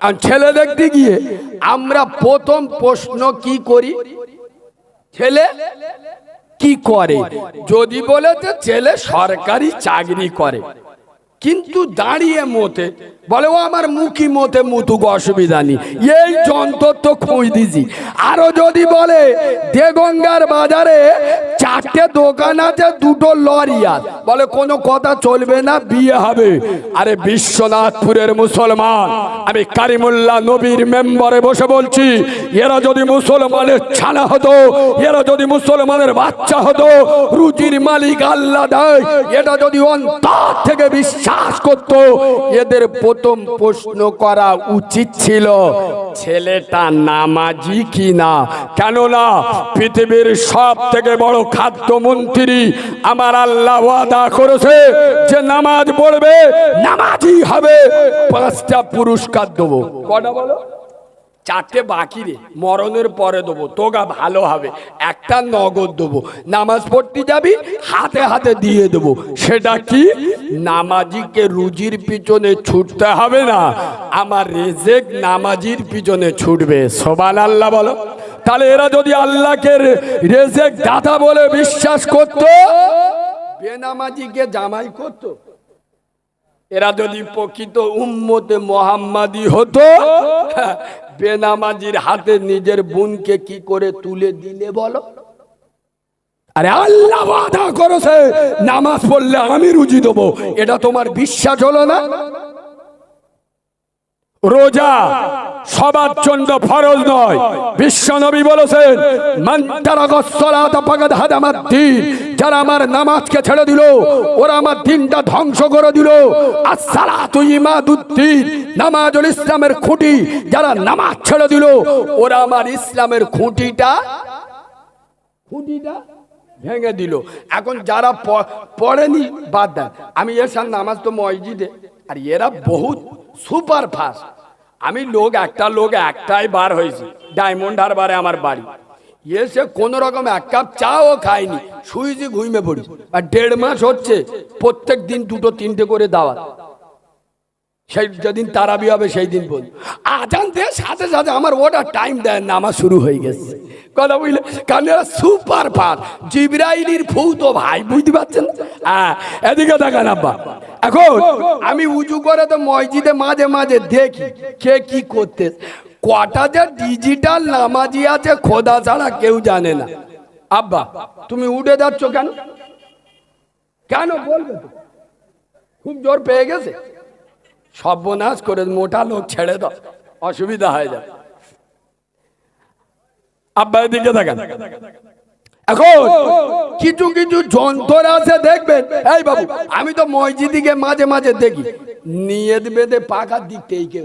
আর ছেলে দেখতে গিয়ে আমরা প্রথম প্রশ্ন কি করি, ছেলে কি করে? যদি বলে যে ছেলে সরকারি চাকরি করে, কিন্তু দাঁড়িয়ে মতে বলে ও আমার মুখী মতে মুতুক, অসুবিধা নেই, এই যন্ত্র তো খুঁজ দিছি। আরো যদি বলে দেগঙ্গার বাজারে 4টে দোকান আছে, 2টো লরি আছে, বলে কোনো কথা চলবে না, বিয়ে হবে। আরে বিশ্বনাথপুরের মুসলমান, আমি কারিমুল্লাহ নবীর মেম্বারে বসে বলছি, এরা যদি মুসলমানের ছানা হতো, এরা যদি মুসলমানের বাচ্চা হতো, রুজির মালিক আল্লাহ দেয়, এটা যদি অন্তর থেকে বিশ্বাস করত, এদের প্রথম প্রশ্ন করা উচিত ছিল ছেলেটা নামাজি কিনা। কেননা পৃথিবীর সব থেকে বড় খাদ্যমন্ত্রী আমার আল্লাহ ওয়াদা করেছে যে নামাজ পড়বে, নামাজি হবে, 5টা পুরস্কার দেবো। কটা বলো? 4টে বাকি রে, মরণের পরে দেবো, তোগা ভালো হবে। একটা নগদ দেবো, নামাজ পড়তে যাবি হাতে হাতে দিয়ে দেবো। সেটা কি? নামাজিকে রুজির পিছনে ছুটতে হবে না, আমার রেজেক নামাজির পিছনে ছুটবে। সুবহানাল্লাহ বলো। তাহলে এরা যদি আল্লাহকে রেজেক দাতা বলে বিশ্বাস করত, বেনামাজিকে জামাই করত। এরা যদি প্রকৃত উম্মতে মুহাম্মাদি হতো, বেনামাজির হাতে নিজের বোনকে কি করে তুলে দিলে বলো? আরে আল্লাহ ওয়াদা করেছে নামাজ পড়লে আমি রুজি দেবো, এটা তোমার বিশ্বাস হলো না? রোজা সবার জন্য ফরজ নয়, বিশ্ব নবী বলেছেন মান তারাকাস সালাতা ফাকাদ হাদামাদ-দ্বীন, যারা আমার নামাজকে ছেড়ে দিল ওরা আমার দ্বীনটা ধ্বংস করে দিল। আস-সালাতু ইমাদুদ-দ্বীন, নামাজ হলো ইসলামের খুঁটি, যারা নামাজ ছেড়ে দিল ওরা আমার ইসলামের খুঁটিটা ভেঙে দিল। এখন যারা পড়েনি বাদ দেন, আমি এসার নামাজ তো মসজিদে, আর এরা বহুত সুপার ফাস্ট। আমি একটা লোক একটাই বার হয়েছি, ডায়মন্ড হারবারে আমার বাড়ি, এসে কোন রকম 1 কাপ চাও খাইনি, শুয়েছি ঘুমিয়ে পড়ি। আর 1.5 মাস হচ্ছে প্রত্যেক দিন 2-3টে করে দাওয়াত। সেই যেদিন তারাবি হবে সেই দিন বল, আজান দিয়ে সাথে সাথে আমার ওটা টাইম দেয়, নামাজ শুরু হয়ে গেছে। কথা বুঝলে? কারণ এরা সুপার ফাস্ট, জিবরাইলের ফু তো ভাই, বুঝতে পারছেন? হ্যাঁ, এদিকে দেখান আব্বা। এখন আমি উজু করে তো মসজিদে মাঝে মাঝে দেখি কে কি করতে। কটা যে ডিজিটাল নামাজি আছে খোদা ছাড়া কেউ জানে না। আব্বা তুমি উঠে যাচ্ছ কেন? কেন বলবে তো? খুব জোর পেয়ে গেছে, সর্বনাশ করে, মোটা লোক ছেড়ে দাও, অসুবিধা হয়ে যায়। আব্বা এদিকে দেখেন, এখন কিছু কিছু যন্ত্র আছে দেখবেন, এই বাবু আমি তো মসজিদে মাঝে মাঝে দেখি নিয়ত বেঁধে পাকার দিক থেকে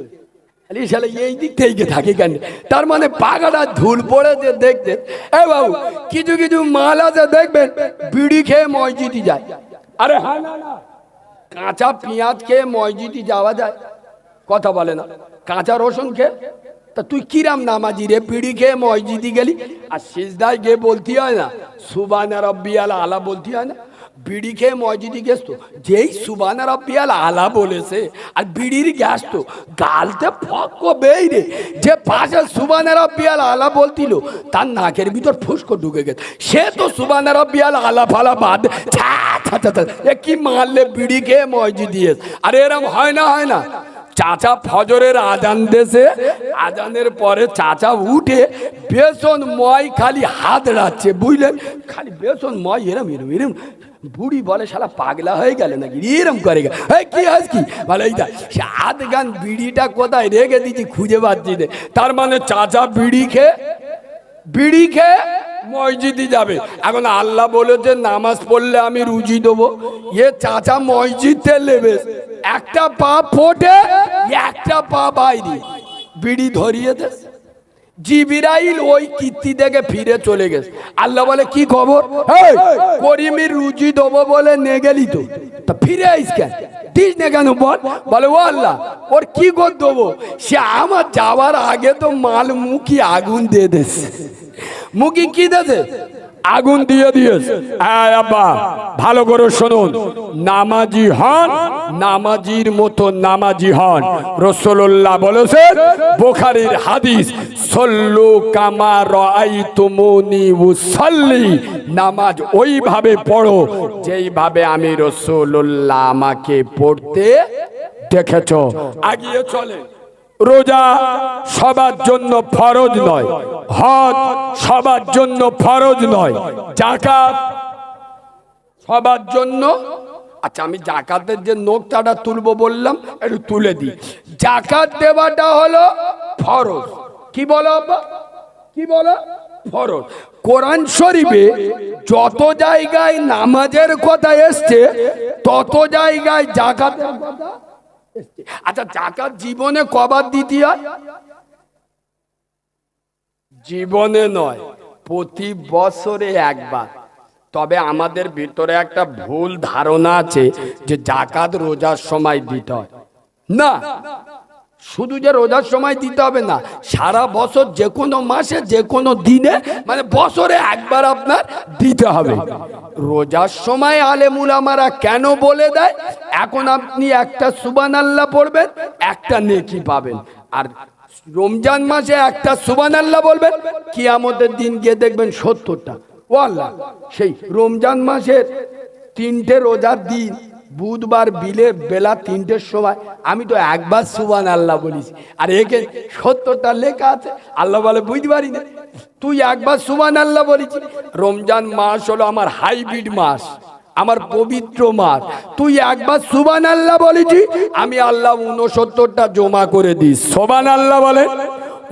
এই দিক থেকে থাকে কেন? তার মানে পাকাটা ধুল পড়ে যে দেখতে। এই বাবু কিছু কিছু মাল আছে দেখবেন বিড়ি খেয়ে মসজিদে যায়। আরে হ্যাঁ, না না, কাঁচা পেঁয়াজ খেয়ে মসজিদে যাওয়া যায়? কথা বলে না। কাঁচা রসুন খেয়ে, তা তুই কিরাম নামাজি রে, বিড়ি খেয়ে মসজিদে গেলি? আর সিজদায় গিয়ে বলতে হয় না সুবহান রাব্বিয়াল আলা, বলতে হয় না? বিড়ি খেয়ে মসজিদে গেছ তো, যেই সুবহান রাব্বিয়াল আলা বলেছে আর বিড়ির গ্যাস তো গালতে ফক্ক বেইরে, যে পাশে সুবহান রাব্বিয়াল আলা বলতিল তার নাকের ভিতর ফুসকো ঢুকে গেছে, সে তো সুবহান রাব্বিয়াল আলা ফালা বাদ এ কি মারলে বিড়ি খেয়ে মসজিদে। আর এরম হয় না, হয় না? চাচা ফজরের আজান দেশে, আজানের পরে চাচা উঠে বেসন ময় খালি হাত রাখছে, বুঝলেন? খালি বেসন ময় এরম এরম এরম। বুড়ি বলে শালা পাগলা হয়ে গেল নাকি, এরম করে গেল। কি আজ কি বলে, এইটা সে আধ গান বিড়িটা কোথায় রেখে দিচ্ছি খুঁজে পাচ্ছি না। তার মানে চাচা বিড়ি খেয়ে মসজিদে যাবে। এখন আল্লাহ বলেছে নামাজ পড়লে আমি রুজি দেবো, এ চাচা মসজিদে নেবে, একটা পা ফোটে একটা পা বাইরে, বিড়ি ধরিয়ে দে। জিবরাইল ওই কীর্তি থেকে ফিরে চলে গেছে। আল্লাহ বলে কি খবর, করিমের রুজি দেবো বলে নে গেলি তো, তা ফিরে আইস কেন? দিস না কেন বল? বলে ও আল্লাহ ওর কি করে দেবো, সে আমার যাওয়ার আগে তো মাল মুখি আগুন দিয়ে দিয়েছে। মুখি কি দেছে? আগুন দিয়ে দিয়েছে। আব্বা ভালো করে শুনুন, নামাজি হন, নামাজির মতো নামাজি হন। রাসূলুল্লাহ বলেছেন, বুখারীর হাদিস, সল্লু কামা রাআইতুমুনি উসাল্লি, নামাজ ওইভাবে পড়ো যেইভাবে আমি রাসূলুল্লাহ আমাকে পড়তে দেখেছো। আগিয়ে চলে। রোজা সবার জন্য ফরজ নয়, হজ সবার জন্য ফরজ নয়, যাকাত সবার জন্য। আচ্ছা, আমি যাকাতের যে নোকটাটা তুলবো বললাম, একটু তুলে দিই। যাকাত দেওয়াটা হলো ফরজ। কি বলো আব্বা? কি বলো? ফরজ। কোরআন শরীফে যত জায়গায় নামাজের কথা এসছে, তত জায়গায় যাকাতের কথা। আচ্ছা, যাকাত জীবনে কবার দিতে হয়? জীবনে নয়, প্রতি বছরে একবার। তবে আমাদের ভিতরে একটা ভুল ধারণা আছে যে যাকাত রোজার সময় দিতে হয়। না, শুধু যে রোজার সময় দিতে হবে না, সারা বছর যে কোনো মাসে যে কোনো দিনে, মানে বছরে একবার আপনার দিতে হবে। রোজার সময় আলেম উলামারা কেন বলে দেয়, এখন আপনি একটা সুবহানাল্লাহ পড়বেন, একটা নেকি পাবেন। আর রমজান মাসে একটা সুবহানাল্লাহ বলবেন, কিয়ামতের দিন গিয়ে দেখবেন 70টা। ও আল্লাহ, সেই রমজান মাসের 3টে রোজার দিন, বুধবার বিলে বেলা 3টের সময় আমি তো একবার সুবহানাল্লাহ বলেছি, আর একে 70টা লেখা আছে। আল্লাহ বলে, বুঝতে পারি না, তুই একবার সুবহানাল্লাহ বলেছি। রমজান মাস হলো আমার হাইব্রিড মাস, আমার পবিত্র মাস। তুই একবার সুবহানাল্লাহ বলেছি, আমি আল্লাহ 69টা জমা করে দিই। সুবহানাল্লাহ বলে।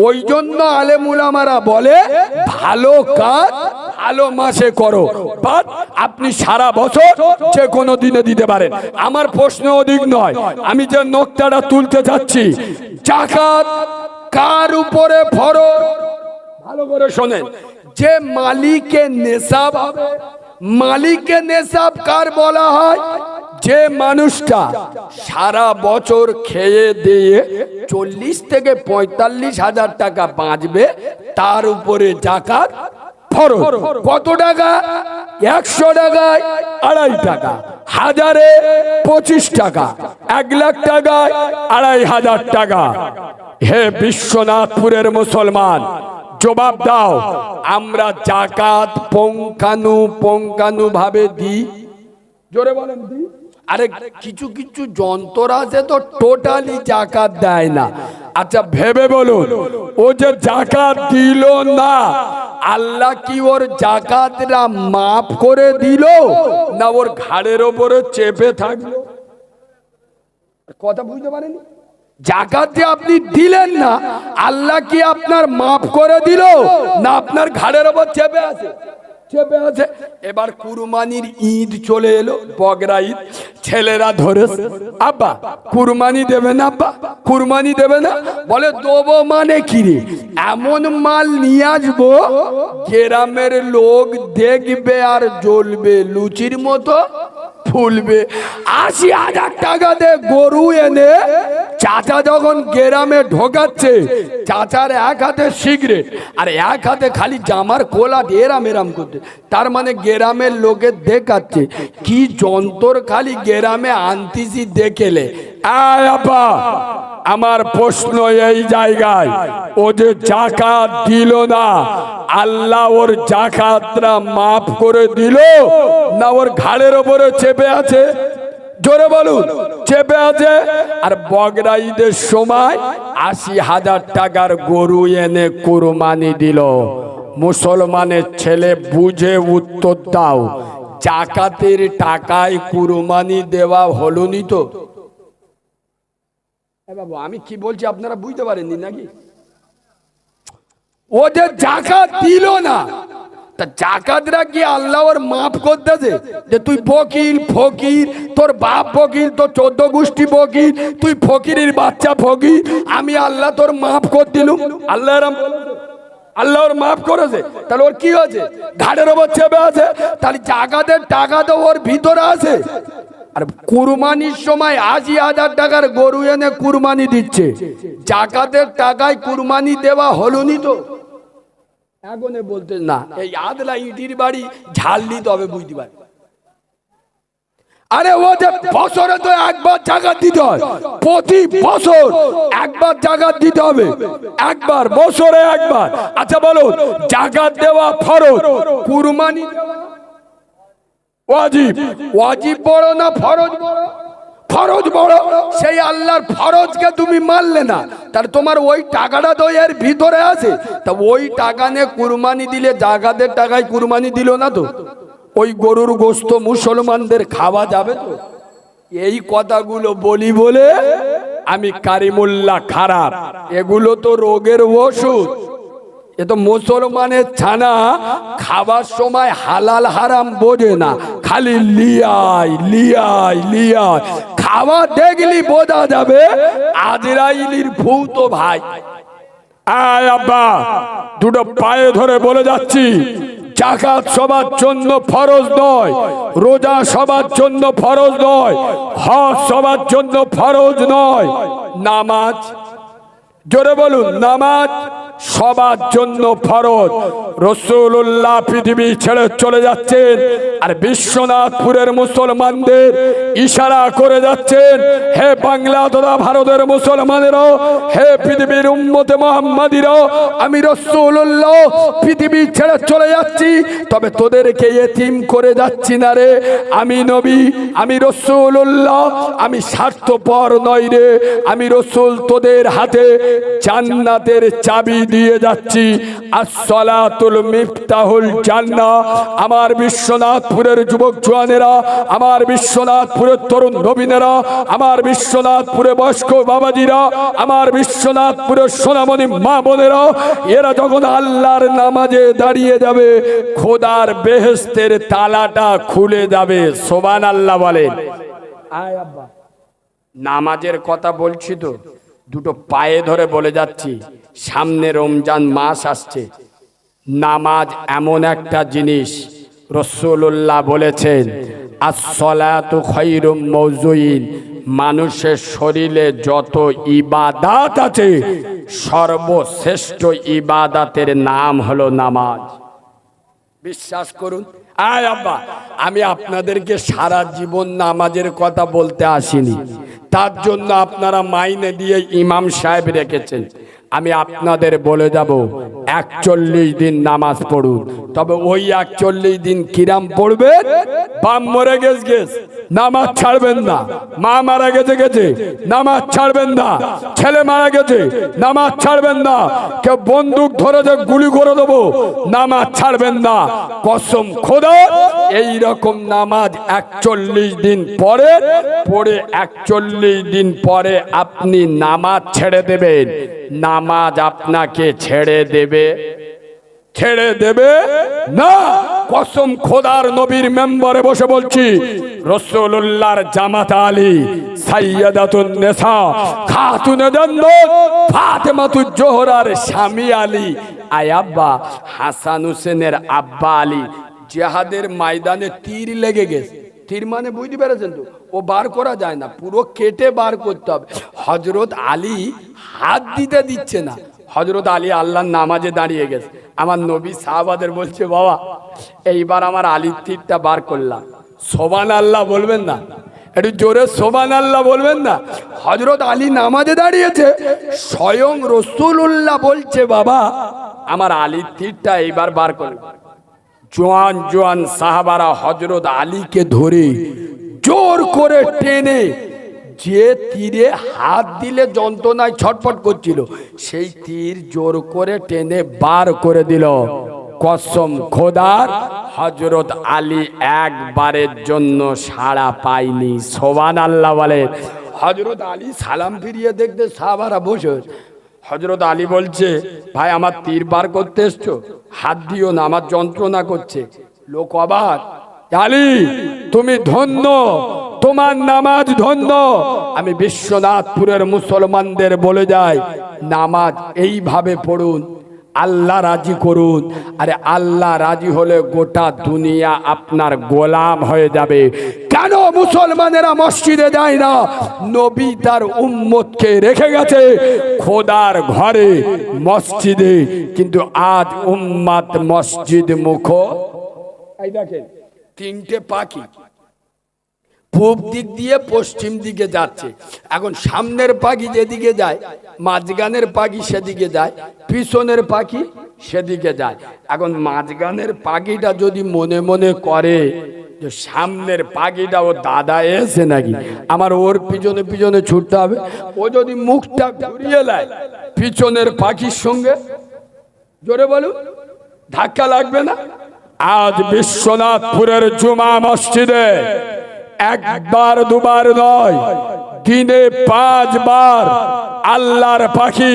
ওই জন্য আলেম উলামারা বলে, ভালো কাজ ভালো মাসে করো, বাট আপনি সারা বছর যে কোনো দিনে দিতে পারেন। আমার প্রশ্ন অধিক নয়, আমি যে নোকতাটা তুলতে যাচ্ছি, যাকাত কার উপরে ফরজ? ভালো করে শোনেন, যে মালিকের নেশাব হবে। মালিকের নেশাব কার বলা হয়? যে মানুষটা সারা বছর খেয়ে দিয়ে 40 থেকে 45 হাজার টাকা বাঁচবে, তার উপরে যাকাত ফরজ। কত টাকা? 100 টাকায় 2.5 টাকা, 1000-এ 25 টাকা, 1 লাখ টাকায় 2,500 টাকা। হে বিশ্বনাথপুরের মুসলমান, জবাব দাও, আমরা যাকাত পঙ্কানু ভাবে দিই? জোরে বলেন, দিই? আরে কিছু কিছু যন্ত্র আছে তো টোটালি যাকাত দেয় না। আচ্ছা ভেবে বলুন, ও যে যাকাত দিল না, আল্লাহ কি ওর যাকাতটা মাফ করে দিল, না ওর ঘাড়ের ওপরে চেপে থাকলো? কথা বুঝতে পারেনি? যাকাত যে আপনি দিলেন না, আল্লাহ কি আপনার মাফ করে দিল, না আপনার ঘাড়ের ওপর চেপে আছে? চেপে আছে। এবার কুরবানির ঈদ চলে এলো, বগরা ঈদ। ছেলেরা ধরে, আব্বা কুরবানি দেবে না, আব্বা কুরবানি দেবে না? বলে, দেবো মানে কি রে? এমন মাল নিয়ে আসবো, গ্রামের লোক দেখবে আর জ্বলবে, লুচির মতো ফুলবে। 80,000 টাকা দিয়ে গরু এনে চাচা যখন গ্রামে ঢোকাচ্ছে, চাচার এক হাতে সিগারেট আর এক হাতে খালি জামার কোলা দিয়ে এরাম করতে, তার মানে গ্রামের লোকে দেখাচ্ছে কি যন্ত্র খালি গ্রামে আনতিছি দেখেলে। আপা, আমার প্রশ্ন এই জায়গায়, ও যে যাকাত দিল না, আল্লাহ ওর যাকাতটা মাফ করে দিল, না ওর ঘাড়ের ওপরে চেপে আছে? জোরে বলুন, চেপে আছে। আর বগরা ঈদের সময় 80,000 টাকার গরু এনে কুরবানি দিল। মুসলমানের ছেলে, বুঝে উত্তর দাও, যাকাতের টাকায় কুরবানি দেওয়া হলো নি তো? বাবু আমি কি বলছি আপনারা বুঝতে পারেননি নাকি? ও যে যাকাত দিল না, তা যাকাতরা কি আল্লাহ ওর মাফ করতেছে? যে তুই ফকির, তোর বাপ ফকির, তোর 14 গোষ্ঠী ফকির, তুই ফকিরের বাচ্চা ফকির, আমি আল্লাহ তোর মাফ করে দিলুম? আল্লাহ ওর মাফ করেছে, তাহলে ওর কি হয়েছে? ঘাড়ের ওপর চেপে আছে। তাহলে যাকাতের টাকা তো ওর ভিতরে আছে। আর কুরবানির সময় 80,000 টাকার গরু এনে কুরবানি দিচ্ছে, যাকাতের টাকায় কুরবানি দেওয়া হলো নি তো? এগোনে বলতে না, এই আদলা ইটির বাড়ি ঝাল দিতে হবে, বুঝতে পারি। আরে ও যে বছরে তো একবার জাকাত দিতে হয়, প্রতি বছর একবার জাকাত দিতে হবে, একবার বছরে একবার। আচ্ছা বলো, জাকাত দেওয়া ফরজ, কুরবানি দেওয়া ওয়াজিব। ওয়াজিব বড় না ফরজ বড়? ফরজ বড়। সেই আল্লাহর ফরজকে তুমি মানলে না, তার তোমার ওই টাকাটা তো এর ভিতরে আছে। তা ওই টাকা নিয়ে কুরবানি দিলে জাকাতের টাকায় কুরবানি দিল না তো, ওই গরুর গোশত মুসলমানদের খাওয়া যাবে তো? এই কথাগুলো বলি বলে আমি কারিমুল্লাহ খারাপ, এগুলো তো রোগের ওষুধ। এ তো মুসলমানের ছানা খাবার সময় হালাল হারাম বোঝে না, খালি লিয়াই লিয়াই লিয়াই। খাওয়া দেখলি বোঝা যাবে আজরাইলির ভূত ভাই। আয় আব্বা, দুটো পায়ে ধরে বলে যাচ্ছি, জাকাত সবার জন্য ফরজ নয়, রোজা সবার জন্য ফরজ নয়, হজ সবার জন্য ফরজ নয়, নামাজ, জোরে বলুন, নামাজ সবার জন্য ফরজ। রাসূলুল্লাহ পৃথিবী ছেড়ে চলে যাচ্ছেন, আর বিশ্বনাথপুরের মুসলমানদের ইশারা করে যাচ্ছেন, হে বাংলা তথা ভারতের মুসলমানেরা, হে পৃথিবীর উম্মতে মুহাম্মাদিরা, আমি রাসূলুল্লাহ পৃথিবী ছেড়ে চলে যাচ্ছি, তবে তোদেরকে এতিম করে যাচ্ছি না রে। আমি নবী, আমি রাসূলুল্লাহ, আমি স্বার্থপর নই রে। আমি রাসূল তোদের হাতে জান্নাতের চাবি দিয়ে যাচ্ছি। আসসালাতুল মিফতাহুল জান্নাহ। আমার বিশ্বনাথপুরের যুবক জওয়ানেরা, আমার বিশ্বনাথপুরের তরুণ নবীনেরা, আমার বিশ্বনাথপুরে বয়স্ক বাবাজিরা, আমার বিশ্বনাথপুরের সোনামণি মা বোনেরা, এরা যখন আল্লাহর নামাজে দাঁড়িয়ে যাবে, খোদার বেহেশতের তালাটা খুলে যাবে। সুবহানাল্লাহ বলেন। আয় আব্বা, নামাজের কথা বলছি তো, দুটো পায়ে ধরে বলে যাচ্ছি, সামনে রমজান মাস আসছে। নামাজ এমন একটা জিনিস, রাসূলুল্লাহ বলেছেন, আস-সালাতু খায়রুম মাওযুইন, মানুষের শরীরে যত ইবাদত আছে, সর্বশ্রেষ্ঠ ইবাদতের নাম হলো নামাজ। বিশ্বাস করুন। আয় আব্বা, আমি আপনাদেরকে সারা জীবন নামাজের কথা বলতে আসিনি, তার জন্য আপনারা মাইনে দিয়ে ইমাম সাহেব রেখেছেন। আমি আপনাদের বলে যাব, 41 দিন নামাজ পড়ুন। তবে ওই 41 দিন কিরাম পড়বেন? বাপ মরে গেছ নামাজ ছাড়বেন না, মা মারা গেছে নামাজ ছাড়বেন না, ছেলে মারা গেছে নামাজ ছাড়বেন না, কেউ বন্দুক ধরে যে গুলি করে দেবো নামাজ ছাড়বেন না। কসম খোদা, এই রকম নামাজ 41 দিন পরে পড়ে 41 দিন পরে আপনি নামাজ ছেড়ে দেবেন, নামাজ আপনাকে ছেড়ে দেবে না। কসম খোদার নবীর মেম্বারে বসে বলছি, রাসূলুল্লাহর জামাতা আলী, সাইয়্যিদাতুন নিসা, খাতুনে জান্নাত ফাতেমাতুজ জোহরার স্বামী আলী, আয় আব্বা, হাসান হোসেনের আব্বা আলী, জিহাদের ময়দানে তীর লেগে গেছে। তীর মানে বুঝতে পেরেছেন তো, ও বার করা যায় না, পুরো কেটে বার করতে হবে। হযরত আলী হাত দিতে দিচ্ছে না। হযরত আলী আল্লাহর নামাজে দাঁড়িয়ে গেছে। আমার নবী সাহাবাদের বলছে, বাবা এইবার আমার আলীর তীরটা বার করলাম। সুবহানাল্লাহ বলবেন না? একটু জোরে সুবহানাল্লাহ বলবেন না? হযরত আলী নামাজে দাঁড়িয়েছে, স্বয়ং রাসূলুল্লাহ বলছে, বাবা আমার আলীর তীরটা এইবার বার করলাম। জোয়ান জোয়ান সাহাবারা হযরত আলীকে ধরে জোর করে টেনে, যে তীরে হাত দিলে যন্ত্রণায় ছটফট করছিল, সেই তীর জোর করে টেনে বার করে দিল। কসম খোদার, হযরত আলী একবারের জন্য সাড়া পায়নি। সুবহানাল্লাহ বলে। হযরত আলী সালাম ফিরিয়ে দেখতে সাহাবারা বসে। হযরত আলী বলছে, ভাই আমার তীর বার করতে এসছো, হাত দিও না, আমার যন্ত্রণা করছে। লোক অবাক, আলী তুমি ধন্য, তোমার নামাজ ধন্য। আমি বিশ্বনাথপুরের মুসলমানদের বলে যাই, নামাজ এইভাবে পড়ুন। আল্লাহ রাজি করুন। আরে আল্লাহ রাজি হলে গোটা দুনিয়া আপনার গোলাম হয়ে যাবে। কেন মুসলমানেরা মসজিদে যায় না? নবী তার উম্মতকে রেখে গেছে খোদার ঘরে মসজিদে, কিন্তু আজ উম্মত মসজিদ মুখ। এই দেখেন তিনটে পাখি পূব দিক দিয়ে পশ্চিম দিকে যাচ্ছে। এখন সামনের পাখি যেদিকে যায়, মাঝখানের পাখি সেদিকে যায়, পিছনের পাখি সেদিকে যায়। এখন মাঝখানের পাখিটা যদি মনে মনে করে যে সামনের পাখিটা ও দাদা এসে নাকি, আমার ওর পিছনে পিছনে ছুটতে হবে, ও যদি মুখটা ঘুরিয়ে নেয় পিছনের পাখির সঙ্গে, জোরে বলুন, ধাক্কা লাগবে না? আজ বিশ্বনাথপুরের জুমা মসজিদে একবার দুবার নয়, দিনে 5 বার আল্লাহর পাখি,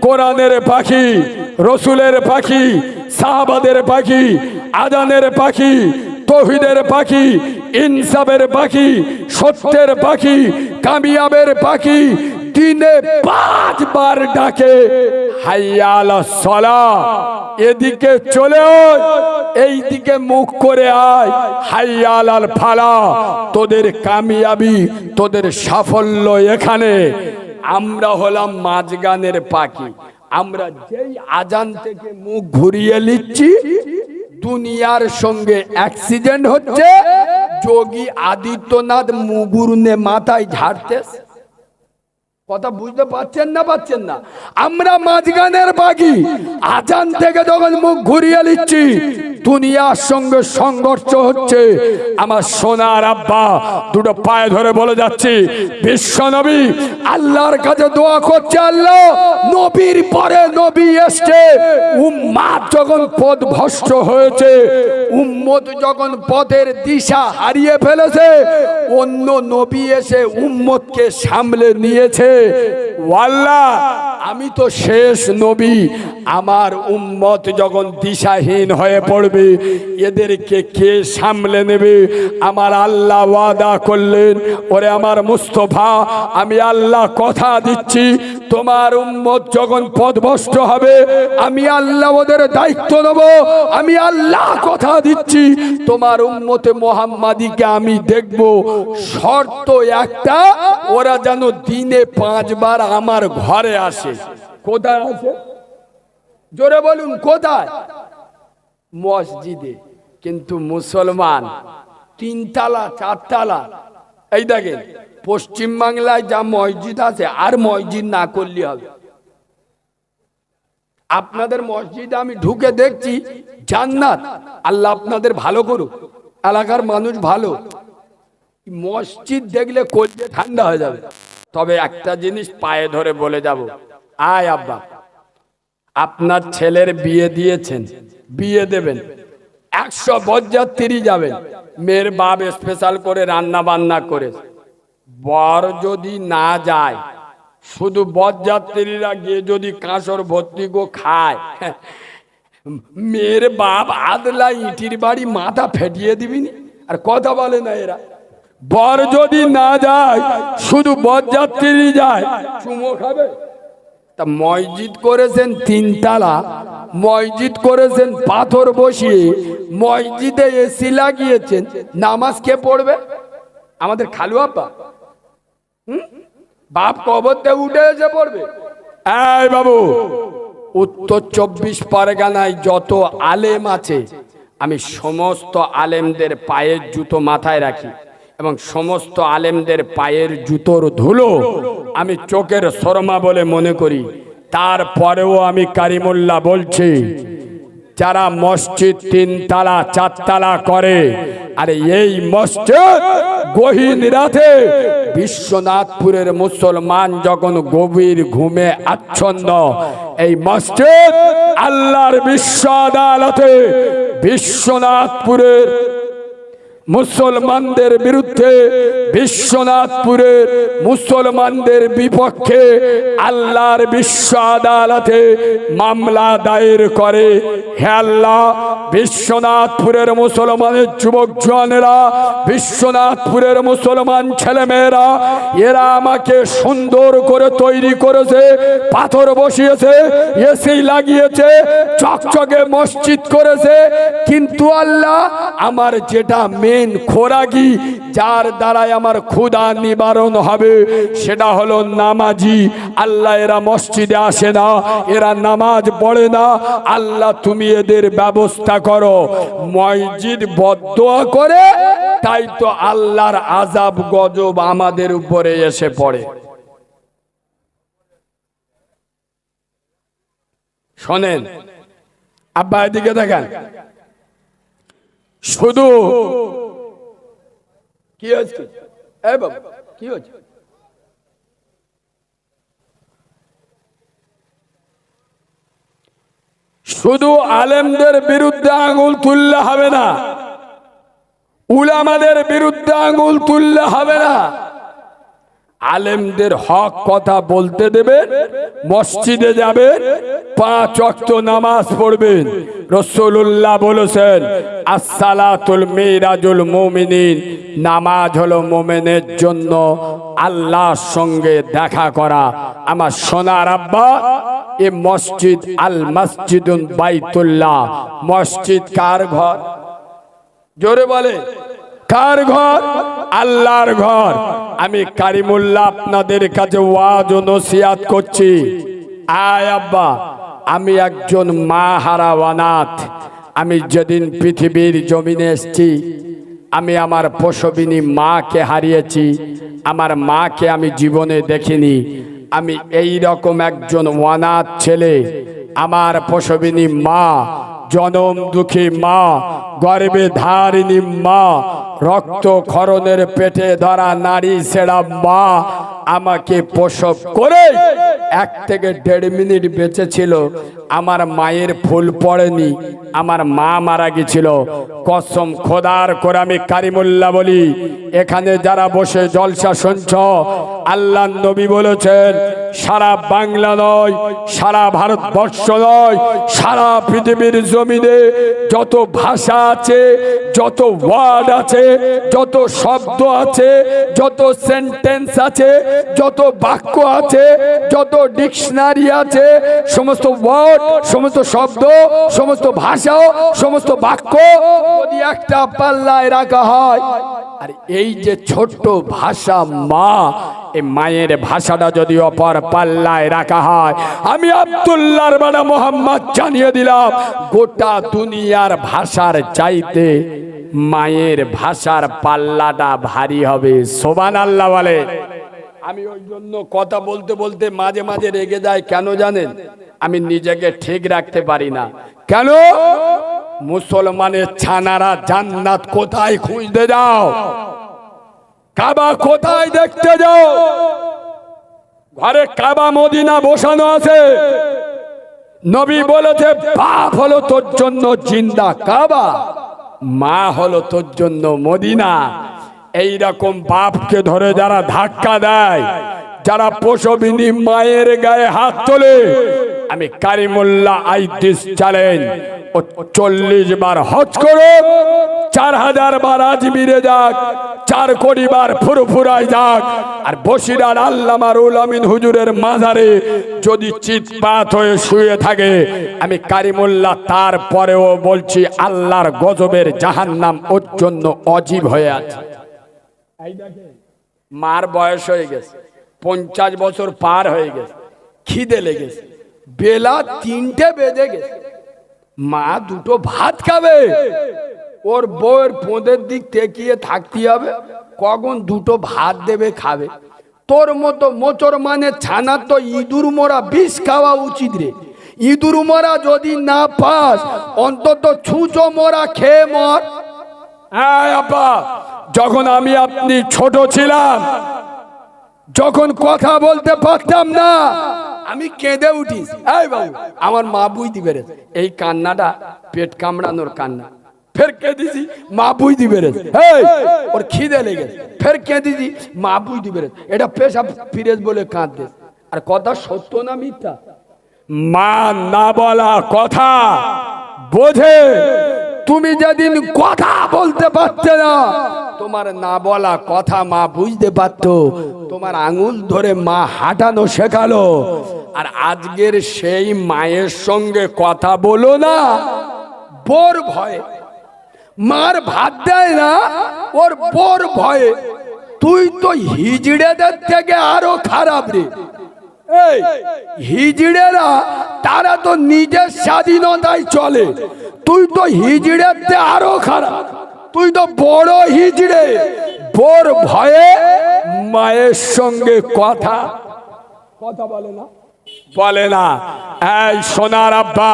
কোরআনের পাখি, রসুলের পাখি, সাহাবাদের পাখি, আজানের পাখি, তৌহিদের পাখি, ইনসাফের পাখি, সত্যের পাখি, কামিয়াবের পাখি দিনে 5 বার ডাকে, হাইয়া আলাস সালাহ, এদিকে চলে আয়, এই দিকে মুখ করে আয়, হাইয়া আলাল ফালাহ, তোদের কামিয়াবি, তোদের সাফল্য এখানে। আমরা হলাম মাঝগানের পাখি। আমরা যেই আজান থেকে মুখ ঘুরিয়ে নিচ্ছি, দুনিয়ার সঙ্গে অ্যাক্সিডেন্ট হচ্ছে। যোগী আদিত্যনাথ মুগুরনে মাথায় ঝাড়তেছে। কথা বুঝতে পারছেন না? পাচ্ছেন না? আমরা মাঝগানের পাখি। আজান থেকে যখন মুখ ঘুরিয়ে নিচ্ছি, দুনিয়ার সঙ্গে সংঘর্ষ হচ্ছে। আমার সোনার আব্বা দুটো পায়ে ধরে বলে যাচ্ছি, বিশ্ব নবী আল্লাহর কাছে দোয়া করছে, আল্লাহ নবীর পরে নবী এসছে, উম্মত যখন পথভ্রষ্ট হয়েছে, উম্মত যখন পথের দিশা হারিয়ে ফেলেছে, অন্য নবী এসে উম্মতকে সামলে নিয়েছে। আল্লাহ আমি তো শেষ নবী, আমার উম্মত যখন দিশাহীন হয়ে পড়বে, এদেরকে কে সামলে নেবে? আমার আল্লাহ ওয়াদা করলেন, ওরে আমার মুস্তফা, আমি আল্লাহ কথা দিচ্ছি, তোমার উম্মত যখন পথভ্রষ্ট হবে, আমি আল্লাহ ওদের দায়িত্ব নেব। আমি আল্লাহ কথা দিচ্ছি, তোমার উম্মতে মুহাম্মাদিকে আমি দেখব। শর্ত একটা, ওরা যেন দিনে 5 বার আমার ঘরে আসে। কোথায় আসে? জোরে বলুন, কোথায়? মসজিদে। কিন্তু মুসলমান 3 তালা 4 তালা। এই দেখেন পশ্চিম বাংলায় যা মসজিদ আছে, আর মসজিদ না করলে হবে। আপনাদের মসজিদে আমি ঢুকে দেখছি জান্নাত। আল্লাহ আপনাদের ভালো করুক, এলাকার মানুষ ভালো। মসজিদ দেখলে কলজে ঠান্ডা হয়ে যাবে। তবে একটা জিনিস পায়ে ধরে বলে যাব, আয় আব্বা, আপনার ছেলের বিয়ে দিয়েছেন, বিয়ে দেবেন, 100 বরযাত্রী যাবেন, মেয়ের বাপ স্পেশাল করে রান্না বান্না করে। বর যদি না যায়, শুধু বরযাত্রীরা গিয়ে যদি কাঁসর ভর্তি গো খায়, মেয়ের বাপ আদলা ইটির বাড়ি মাথা ফেটিয়ে দিবিনি। আর কথা বলে না এরা। বর যদি না যায়, শুধু বরযাত্রী যায়, চুমো খাবে। তা মসজিদ করেছেন 3 তালা, মসজিদ করেছেন পাথর বসিয়ে, মসজিদে এসি লাগিয়েছেন, নামাজ কে পড়বে? আমাদের খালু আব্বা? বাপ কবরতে উঠে এসে পড়বে? এই বাবু, উত্তর 24 পরগনায় যত আলেম আছে, আমি সমস্ত আলেমদের পায়ের জুতো মাথায় রাখি, এবং সমস্ত আলেমদের পায়ের জুতোর ধুলো আমি চোখের শর্মা বলে মনে করি। তারপরেও আমি কারিমুল্লাহ বলছি, যারা মসজিদ 3 তালা 4 তালা করে, আরে এই মসজিদ গহীন রাতে বিশ্বনাথপুরের মুসলমান যখন গভীর ঘুমে আচ্ছন্ন, এই মসজিদ আল্লাহর বিশ্ব আদালতে বিশ্বনাথপুরের মুসলমানদের বিরুদ্ধে, বিশ্বনাথপুরের মুসলমানদের বিপক্ষে আল্লাহর বিশ্ব আদালতে মামলা দায়ের করে। হে আল্লাহ, বিশ্বনাথপুরের মুসলমানের যুবক জওয়ানেরা, বিশ্বনাথপুরের মুসলমান ছেলেমেয়েরা, এরা আমাকে সুন্দর করে তৈরি করেছে, পাথর বসিয়েছে, এসি লাগিয়েছে, চকচকে মসজিদ করেছে, কিন্তু আল্লাহ আমার যেটা মেন খোরাকি, যার দ্বারাই আমার ক্ষুধা নিবারণ হবে, সেটা হলো নামাজি। আল্লাহ এরা মসজিদে আসে না, এরা নামাজ পড়ে না, আল্লাহ তুমি এদের ব্যবস্থা করো। মসজিদ বদদোয়া করে, তাই তো আল্লাহর আযাব গজব আমাদের উপরে এসে পড়ে। শোনেন আব্বা, এদিকে দেখেন, শুধু কি হচ্ছে? এই বাবা, কি হচ্ছে? শুধু আলেমদের বিরুদ্ধে আঙুল তুললে হবে না, উলামাদের বিরুদ্ধে আঙুল তুললে হবে না। আলেমদের হক কথা বলতে দেবেন, মসজিদে যাবেন, 5 ওয়াক্ত নামাজ পড়বেন। রাসূলুল্লাহ বলেছেন, আসসালাতুল মিরাজুল মুমিনিন, নামাজ হলো মুমিনের জন্য আল্লাহর সঙ্গে দেখা করা। আমার সোনার আব্বা, এ মসজিদ আল মসজিদুন বাইতুল্লাহ, মসজিদ কার ঘর? জোরে বলে, কার ঘর? আল্লাহর ঘর। আমি কারিমুল্লাহ আপনাদের কাছে ওয়াজ ও নসিহত করছি। আয় আব্বা, আমি একজন মা হারা অনাথ। আমি যেদিন পৃথিবীর জমিনে এসেছি, আমি আমার প্রসবিনী মাকে হারিয়েছি। আমার মাকে আমি জীবনে দেখিনি। আমি এই রকম একজন অনাথ ছেলে। আমার প্রসবিনী মা, জনম দুঃখী মা, গর্ভে ধারিণী মা, রক্ত ক্ষরণের পেটে ধরা নারী ছেড়া মা আমাকে প্রসব করে 1 থেকে 1.5 মিনিট বেঁচে ছিল। আমার মায়ের ফুল পড়েনি, আমার মা মারা গেছিল। কসম খোদার করে আমি কারিমুল্লাহ বলি, এখানে যারা বসে জলসা শুনছ, আল্লাহর নবী বলেছেন, সারা বাংলা নয়, সারা ভারতবর্ষ নয়, সারা পৃথিবীর জমিনে যত ভাষা আছে, যত ওয়ার্ড আছে, যত শব্দ আছে, যত সেন্টেন্স আছে, যত বাক্য আছে, যত ডিকশনারি আছে, সমস্ত ওয়ার্ড, সমস্ত শব্দ, সমস্ত ভাষা, সমস্ত বাক্য যদি একটা পাল্লায় রাখা হয়, আর এই যে ছোট্ট ভাষা মা, এই মায়ের ভাষাটা যদি অপর পাল্লায় রাখা হয়, আমি আব্দুল্লাহর বাবা মোহাম্মদ জানিয়ে দিলাম, গোটা দুনিয়ার ভাষার চাইতে মায়ের ভাষার পাল্লাটা ভারী হবে। সুবহানাল্লাহ বলে। আমি ওই জন্য কথা বলতে বলতে মাঝে মাঝে রেগে যাই। কেন জানেন? আমি নিজেকে ঠিক রাখতে পারি না। কেন? মুসলমানের ছানারা জান্নাত কোথায় খুঁজতে যাও? কাবা কোথায় দেখতে যাও? ঘরে কাবা মদিনা বসানো আছে। নবী বলেছে, বাপ হলো তোর জন্য জিন্দা কাবা, মা হলো তোর জন্য মদিনা। এই রকম বাপকে ধরে যারা ধাক্কা দেয়, যারা প্রসবিনী মায়ের গায়ে হাত তোলে, আমি কারিমুল্লাহ আই দিস চ্যালেঞ্জ, ও 40 বার হজ করো, 4000 বার আজমিরে যাক, 4 কোটি বার ফুরফুরায় যাক, আর বসিরার আল্লামা রুহুল আমিন হুজুরের মাজারে যদি চিৎপাত হয়ে শুয়ে থাকে, আমি কারিমুল্লাহ তারপরেও বলছি, আল্লাহর গজবের জাহান্নাম ওর জন্য অজীব হয়ে আছে। মার বয়স হয়ে গেছে, 50 বছর পার হয়ে গেছে, খিদে লেগেছে, বেলা 3টে বেজে গেছে, মা 2টো ভাত খাবে, ওর বউয়ের পোঁদের দিক তেকিয়ে থাকতে হবে, কখন 2টো ভাত দেবে খাবে। তোর মতো মোচর মানে ছানা তো ইঁদুর মোরা বিষ খাওয়া উচিত রে। ইঁদুর মোরা যদি না পাস, অন্তত ছুঁচো মোরা খেয়ে মর। হ্যাঁ আপা, যখন আমি আপনি ছোট ছিলাম, যখন কথা বলতে পারতাম না, আমি কেঁদে উঠিস। এই বাবু, আমার মা বুঝতে পেরেছে এই কান্নাটা পেট কামড়ানোর কান্না। ফের কেঁদেছি, মা বুঝতে পেরেছে ওর খিদে লেগেছে, ফের কেঁদেছি, মা বুঝতে পেরেছে এটা পেশাব ফিরেজ বলে কাঁদতে। আর কথা সত্য না মিথ্যা? মা না বলা কথা বোঝে। তুমি যেদিন কথা বলতে পারতে না, তোমার না বলা কথা মা বুঝতে পারত, তোমার আঙুল ধরে মা হাঁটানো শেখালো। আর আজকের সেই মায়ের সঙ্গে কথা বলো না, বোর ভয়ে, মার ভাত দেয় না ওর বোর ভয়ে। তুই তো হিজড়েদের থেকে আরো খারাপ রে। এই হিজড়েরা তারা তো নিজের স্বাধীনতায় চলে, তুই তো হিজড়ের থেকে আরো খারাপ। তুই তো বড় হিজড়ে, বোর ভয়ে মায়ের সঙ্গে কথা বলে না, বলে না। এই সোনার আব্বা,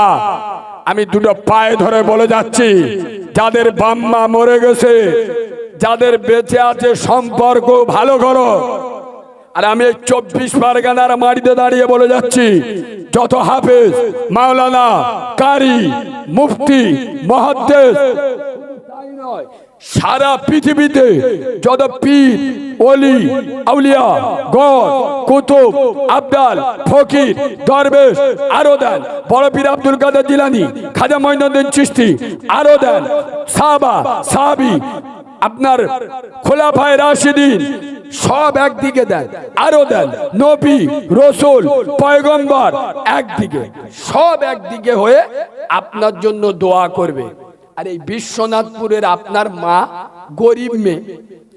আমি দুটো পায়ে ধরে বলে যাচ্ছি, যাদের বাম্মা মরে গেছে, যাদের বেঁচে আছে সম্পর্ক ভালো করো। আর আমি 24 পরগনার মাটিতে দাঁড়িয়ে বলে যাচ্ছি, যত হাফেজ, মাওলানা, কারি, মুফতি, মুহাদ্দিস, তাই নয়, সারা পৃথিবীতে যত পীর, ওলি, আউলিয়া, গর, কুতুব, আবদাল, ফকির, দরবেশ, আরো দেন, বড় পীর আব্দুল কাদের জিলানী, খাজা মঈনুদ্দিন চিশতি, আরো দেন, সাহাবা, সাহাবী, আপনার খোলাফায়ে রাশিদিন, সব একদিকে দেন, আরো দেন, নবী, রসুল, পয়গম্বর একদিকে, সব একদিকে হয়ে আপনার জন্য দোয়া করবে। আর এই বিশ্বনাথপুরের আপনার মা গরিব মেয়ে,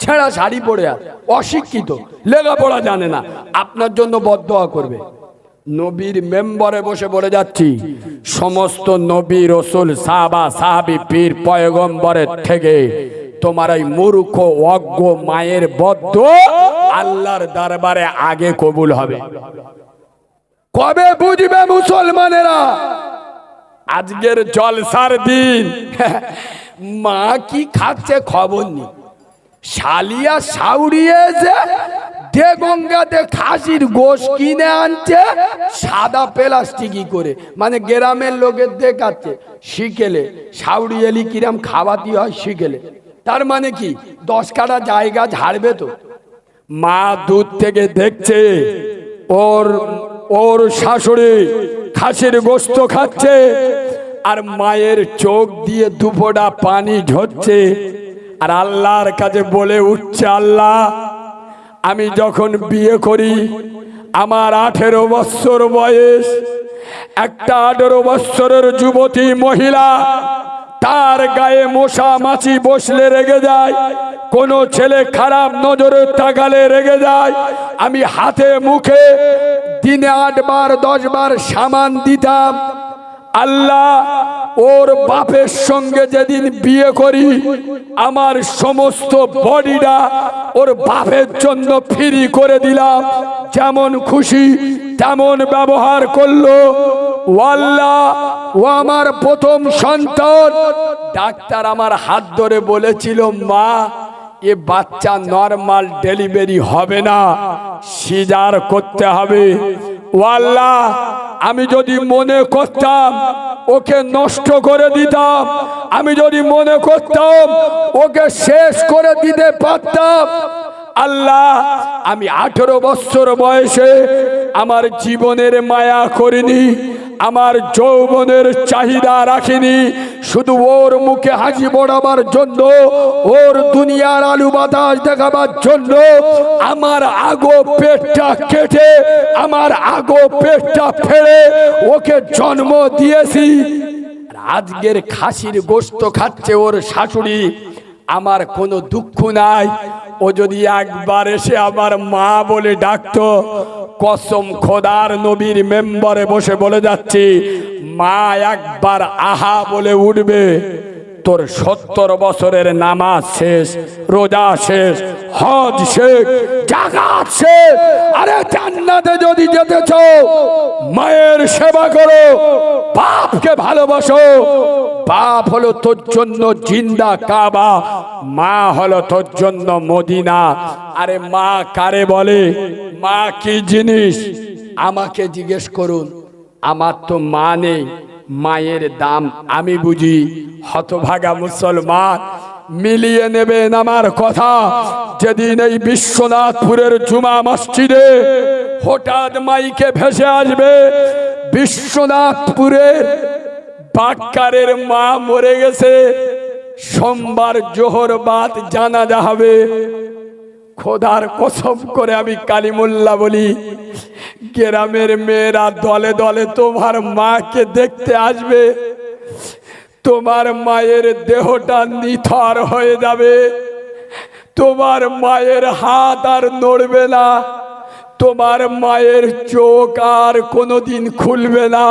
ছেঁড়া শাড়ি পরে আছে, অশিক্ষিত, লেখাপড়া জানে না, আপনার জন্য বদদোয়া করবে। নবীর মেম্বরে বসে বলে যাচ্ছি, সমস্ত নবী, রসুল, সাহাবা, সাহাবী, পীর, পয়গম্বরের থেকে তোমার এই মূর্খ অজ্ঞ মায়ের বদদোয়া আল্লাহর দরবারে আগে কবুল হবে। কবে বুঝবে মুসলমানেরা? আজকের জলসার দিন মা কি খাচ্ছে খবর নেই। শালিয়া সাউরিয়েছে, গঙ্গাতে খাসির গোশ কিনে আনছে সাদা প্লাস্টিকি করে, মানে গ্রামের লোকের দেখাচ্ছে শিখেলে সাউরিয়েলি কিরাম খাওয়াতি হয় শিখেলে। তার মানে কি 10 কাঠা জায়গা ঝাড়বে তো। মা দুধ থেকে দেখছে ওর শাশুড়ি খাসির গোশত খাচ্ছে, আর মায়ের চোখ দিয়ে দুফোঁটা পানি ঝরছে, আর আল্লাহর কাছে বলে উঠছে, আল্লাহ, আমি যখন বিয়ে করি আমার 18 বছর বয়স, একটা 18 বছরের যুবতী মহিলা, তার গায়ে মশা মাছি বসলে রেগে যায়, কোন ছেলে খারাপ নজরে তাকালে রেগে যায়। আমি হাতে মুখে দিনে 8 বার 10 বার সামান দিতাম। আল্লাহ, ওর বাপের সঙ্গে যেদিন বিয়ে করি আমার সমস্ত বডিটা ওর বাপের জন্য ফ্রি করে দিলাম, যেমন খুশি তেমন ব্যবহার করলো। ও আল্লাহ, ও আমার প্রথম সন্তান। ডাক্তার আমার হাত ধরে বলেছিল, মা, এ বাচ্চা নরমাল ডেলিভারি হবে না, সিজার করতে হবে। ও আল্লাহ, আমি যদি মনে করতাম ওকে নষ্ট করে দিতাম, আমি যদি মনে করতাম ওকে শেষ করে দিতে পারতাম, আল্লাহ, আমি 18 বছর বয়সে আমার জীবনের মায়া করিনি, আমার যৌবনের চাহিদা রাখিনি, শুধু ওর মুখে হাসি পড়াবার জন্য, ওর দুনিয়ার আলু বাতাস দেখাবার জন্য আমার আগো পেটটা কেটে, আমার আগো পেটটা ফেলে ওকে জন্ম দিয়েছি। আজকের খাসির গোশত খাচ্ছে ওর শাশুড়ি, আমার কোনো দুঃখ নাই। ও যদি একবার এসে আমার মা বলে ডাকতো, কসম খোদার নবীর মেম্বারে বসে বলে যাচ্ছি, মা একবার আহা বলে উঠবে, তোর 70 বছরের নামাজ শেষ, রোজা শেষ, হজ শেষ, জাকাত শেষ। আরে জান্নাতে যদি যেতে চাও মায়ের সেবা করো, বাপকে ভালোবাসো। বাপ হলো তোর জন্য জিন্দা কাবা, মা হলো তোর জন্য মদিনা। আরে মা কারে বলে? মা কি জিনিস আমাকে জিজ্ঞেস করুন। আমার তো মা নেই, মায়ের দাম আমি বুঝি। হতভাগা মুসলমান, মিলিয়ে নেবেন আমার কথা। যেদিন এই বিশ্বনাথপুরের জুমা মসজিদে হঠাৎ মাইকে ভেসে আসবে, বিশ্বনাথপুরের বাক্কারের মা মরে গেছে, সোমবার জোহর বাদ জানাজা হবে, খোদার কসম করে আমি কালিমুল্লাহ বলি, গ্রামের মেয়েরা দলে দলে তোমার মাকে দেখতে আসবে। তোমার মায়ের দেহটা নিথর হয়ে যাবে, তোমার মায়ের হাত আর নড়বে না, তোমার মায়ের চোখ আর কোনোদিন খুলবে না।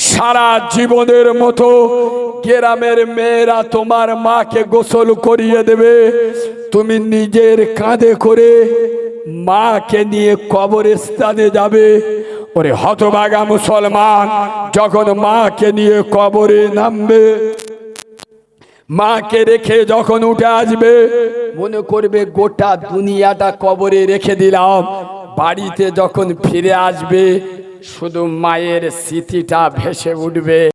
সারা জীবনের মতো গ্রামের মেয়েরা তোমার মাকে গোসল করিয়ে দেবে, তুমি নিজের কাঁধে করে মাকে নিয়ে কবরস্থানে যাবে। ওরে হতভাগা মুসলমান, যখন মাকে নিয়ে কবরে নামবে, মাকে রেখে যখন উঠে আসবে, মনে করবে গোটা দুনিয়াটা কবরে রেখে দিলাম। বাড়িতে যখন ফিরে আসবে, শুধু মায়ের স্মৃতিটা ভেসে উঠবে।